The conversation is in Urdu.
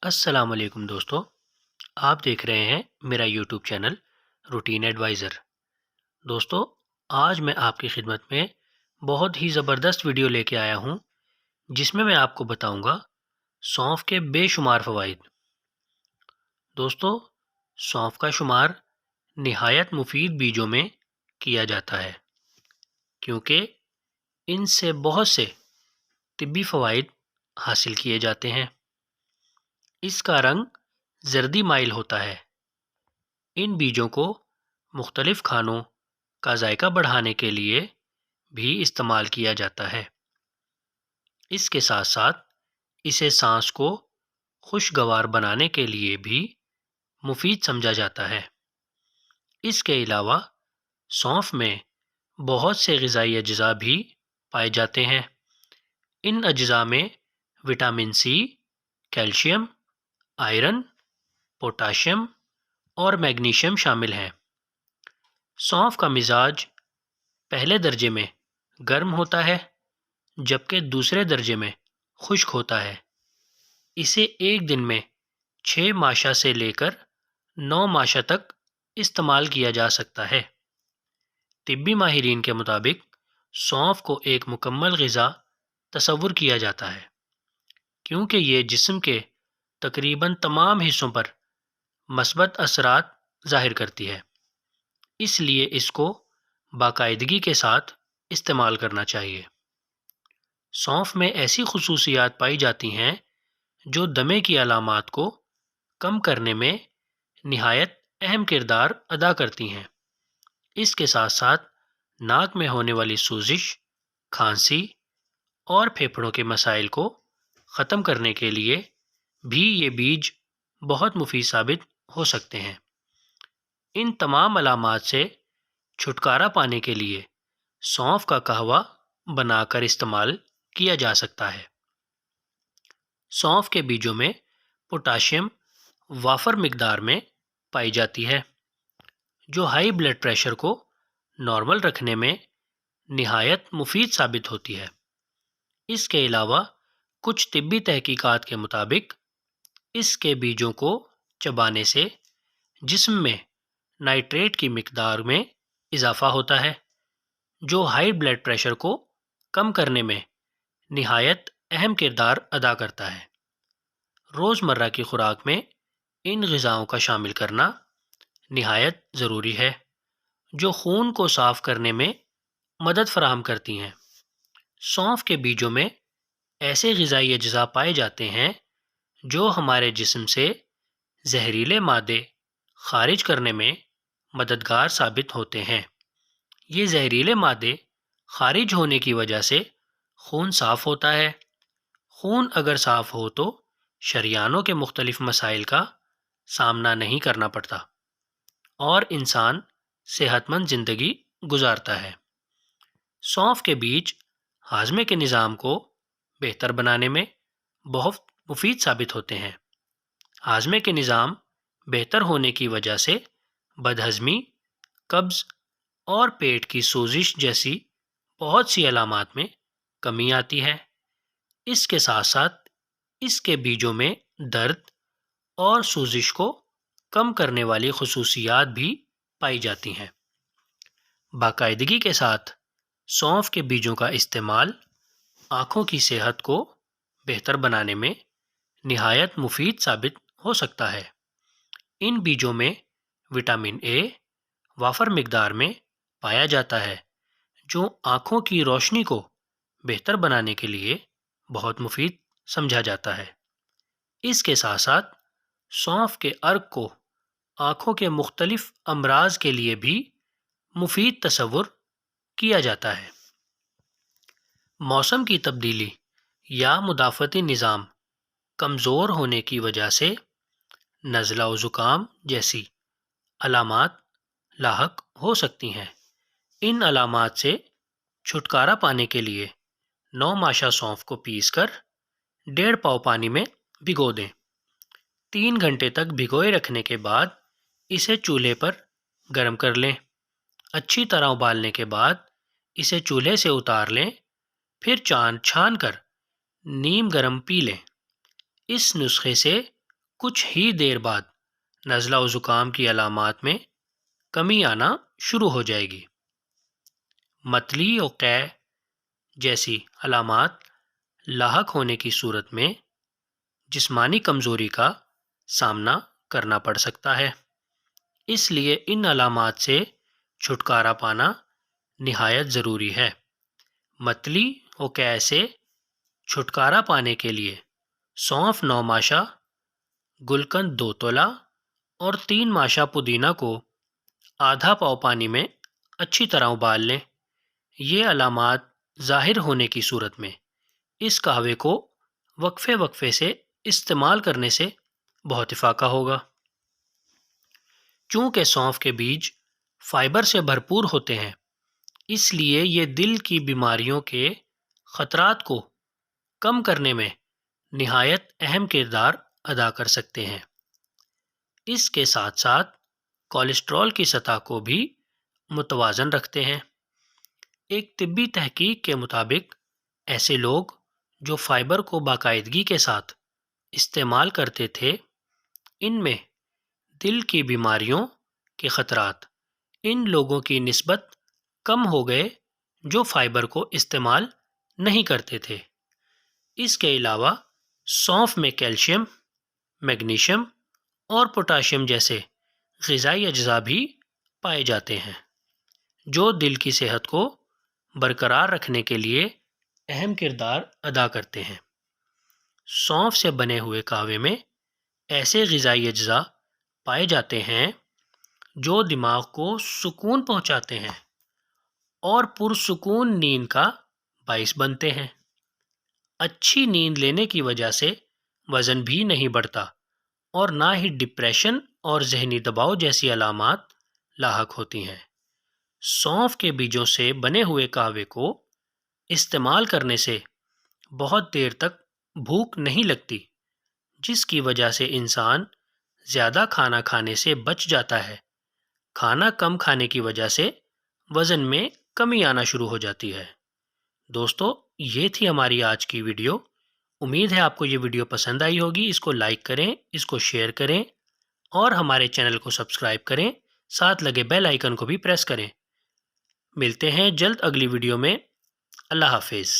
السلام علیکم دوستو، آپ دیکھ رہے ہیں میرا یوٹیوب چینل روٹین ایڈوائزر۔ دوستو، آج میں آپ کی خدمت میں بہت ہی زبردست ویڈیو لے کے آیا ہوں جس میں آپ کو بتاؤں گا سونف کے بے شمار فوائد۔ دوستو، سونف کا شمار نہایت مفید بیجوں میں کیا جاتا ہے کیونکہ ان سے بہت سے طبی فوائد حاصل کیے جاتے ہیں۔ اس کا رنگ زردی مائل ہوتا ہے۔ ان بیجوں کو مختلف کھانوں کا ذائقہ بڑھانے کے لیے بھی استعمال کیا جاتا ہے۔ اس کے ساتھ ساتھ اسے سانس کو خوشگوار بنانے کے لیے بھی مفید سمجھا جاتا ہے۔ اس کے علاوہ سونف میں بہت سے غذائی اجزاء بھی پائے جاتے ہیں۔ ان اجزاء میں vitamin C, calcium, iron, potassium اور میگنیشیم شامل ہیں۔ سونف کا مزاج پہلے درجے میں گرم ہوتا ہے جبکہ دوسرے درجے میں خشک ہوتا ہے۔ اسے ایک دن میں 6 ماشا سے لے کر 9 ماشا تک استعمال کیا جا سکتا ہے۔ طبی ماہرین کے مطابق سونف کو ایک مکمل غذا تصور کیا جاتا ہے کیونکہ یہ جسم کے تقریباً تمام حصوں پر مثبت اثرات ظاہر کرتی ہے، اس لیے اس کو باقاعدگی کے ساتھ استعمال کرنا چاہیے۔ سونف میں ایسی خصوصیات پائی جاتی ہیں جو دمے کی علامات کو کم کرنے میں نہایت اہم کردار ادا کرتی ہیں۔ اس کے ساتھ ساتھ ناک میں ہونے والی سوزش، کھانسی اور پھیپھڑوں کے مسائل کو ختم کرنے کے لیے بھی یہ بیج بہت مفید ثابت ہو سکتے ہیں۔ ان تمام علامات سے چھٹکارا پانے کے لیے سونف کا قہوہ بنا کر استعمال کیا جا سکتا ہے۔ سونف کے بیجوں میں پوٹاشیم وافر مقدار میں پائی جاتی ہے جو ہائی بلڈ پریشر کو نارمل رکھنے میں نہایت مفید ثابت ہوتی ہے۔ اس کے علاوہ کچھ طبی تحقیقات کے مطابق اس کے بیجوں کو چبانے سے جسم میں نائٹریٹ کی مقدار میں اضافہ ہوتا ہے جو ہائی بلڈ پریشر کو کم کرنے میں نہایت اہم کردار ادا کرتا ہے۔ روزمرہ کی خوراک میں ان غذاؤں کا شامل کرنا نہایت ضروری ہے جو خون کو صاف کرنے میں مدد فراہم کرتی ہیں۔ سونف کے بیجوں میں ایسے غذائی اجزاء پائے جاتے ہیں جو ہمارے جسم سے زہریلے مادے خارج کرنے میں مددگار ثابت ہوتے ہیں۔ یہ زہریلے مادے خارج ہونے کی وجہ سے خون صاف ہوتا ہے۔ خون اگر صاف ہو تو شریانوں کے مختلف مسائل کا سامنا نہیں کرنا پڑتا اور انسان صحت مند زندگی گزارتا ہے۔ سونف کے بیج ہاضمے کے نظام کو بہتر بنانے میں بہت مفید ثابت ہوتے ہیں۔ ہاضمے کے نظام بہتر ہونے کی وجہ سے بدہضمی، قبض اور پیٹ کی سوزش جیسی بہت سی علامات میں کمی آتی ہے۔ اس کے ساتھ ساتھ اس کے بیجوں میں درد اور سوزش کو کم کرنے والی خصوصیات بھی پائی جاتی ہیں۔ باقاعدگی کے ساتھ سونف کے بیجوں کا استعمال آنکھوں کی صحت کو بہتر بنانے میں نہایت مفید ثابت ہو سکتا ہے۔ ان بیجوں میں وٹامن اے وافر مقدار میں پایا جاتا ہے جو آنکھوں کی روشنی کو بہتر بنانے کے لیے بہت مفید سمجھا جاتا ہے۔ اس کے ساتھ ساتھ سونف کے عرق کو آنکھوں کے مختلف امراض کے لیے بھی مفید تصور کیا جاتا ہے۔ موسم کی تبدیلی یا مدافعتی نظام کمزور ہونے کی وجہ سے نزلہ و زکام جیسی علامات لاحق ہو سکتی ہیں۔ ان علامات سے چھٹکارا پانے کے لیے 9 ماشا سونف کو پیس کر 1.5 پاؤ پانی میں بھگو دیں۔ 3 گھنٹے تک بھگوئے رکھنے کے بعد اسے چولہے پر گرم کر لیں۔ اچھی طرح ابالنے کے بعد اسے چولہے سے اتار لیں، پھر چھان کر نیم گرم پی لیں۔ اس نسخے سے کچھ ہی دیر بعد نزلہ و زکام کی علامات میں کمی آنا شروع ہو جائے گی۔ متلی و قے جیسی علامات لاحق ہونے کی صورت میں جسمانی کمزوری کا سامنا کرنا پڑ سکتا ہے، اس لیے ان علامات سے چھٹکارا پانا نہایت ضروری ہے۔ متلی و قے سے چھٹکارا پانے کے لیے سونف 9 ماشا، گلقند 2 تولہ اور 3 ماشا پودینہ کو آدھا پاؤ پانی میں اچھی طرح ابال لیں۔ یہ علامات ظاہر ہونے کی صورت میں اس قہوے کو وقفے وقفے سے استعمال کرنے سے بہت افاقہ ہوگا۔ چونکہ سونف کے بیج فائبر سے بھرپور ہوتے ہیں، اس لیے یہ دل کی بیماریوں کے خطرات کو کم کرنے میں نہایت اہم کردار ادا کر سکتے ہیں۔ اس کے ساتھ ساتھ کولیسٹرول کی سطح کو بھی متوازن رکھتے ہیں۔ ایک طبی تحقیق کے مطابق ایسے لوگ جو فائبر کو باقاعدگی کے ساتھ استعمال کرتے تھے، ان میں دل کی بیماریوں کے خطرات ان لوگوں کی نسبت کم ہو گئے جو فائبر کو استعمال نہیں کرتے تھے۔ اس کے علاوہ سونف میں کیلشیم، میگنیشیم اور پوٹاشیم جیسے غذائی اجزاء بھی پائے جاتے ہیں جو دل کی صحت کو برقرار رکھنے کے لیے اہم کردار ادا کرتے ہیں۔ سونف سے بنے ہوئے قہوے میں ایسے غذائی اجزاء پائے جاتے ہیں جو دماغ کو سکون پہنچاتے ہیں اور پرسکون نیند کا باعث بنتے ہیں۔ اچھی نیند لینے کی وجہ سے وزن بھی نہیں بڑھتا اور نہ ہی ڈپریشن اور ذہنی دباؤ جیسی علامات لاحق ہوتی ہیں۔ سونف کے بیجوں سے بنے ہوئے قہوے کو استعمال کرنے سے بہت دیر تک بھوک نہیں لگتی، جس کی وجہ سے انسان زیادہ کھانا کھانے سے بچ جاتا ہے۔ کھانا کم کھانے کی وجہ سے وزن میں کمی آنا شروع ہو جاتی ہے۔ دوستو، یہ تھی ہماری آج کی ویڈیو۔ امید ہے آپ کو یہ ویڈیو پسند آئی ہوگی۔ اس کو لائک کریں، اس کو شیئر کریں اور ہمارے چینل کو سبسکرائب کریں، ساتھ لگے بیل آئیکن کو بھی پریس کریں۔ ملتے ہیں جلد اگلی ویڈیو میں۔ اللہ حافظ۔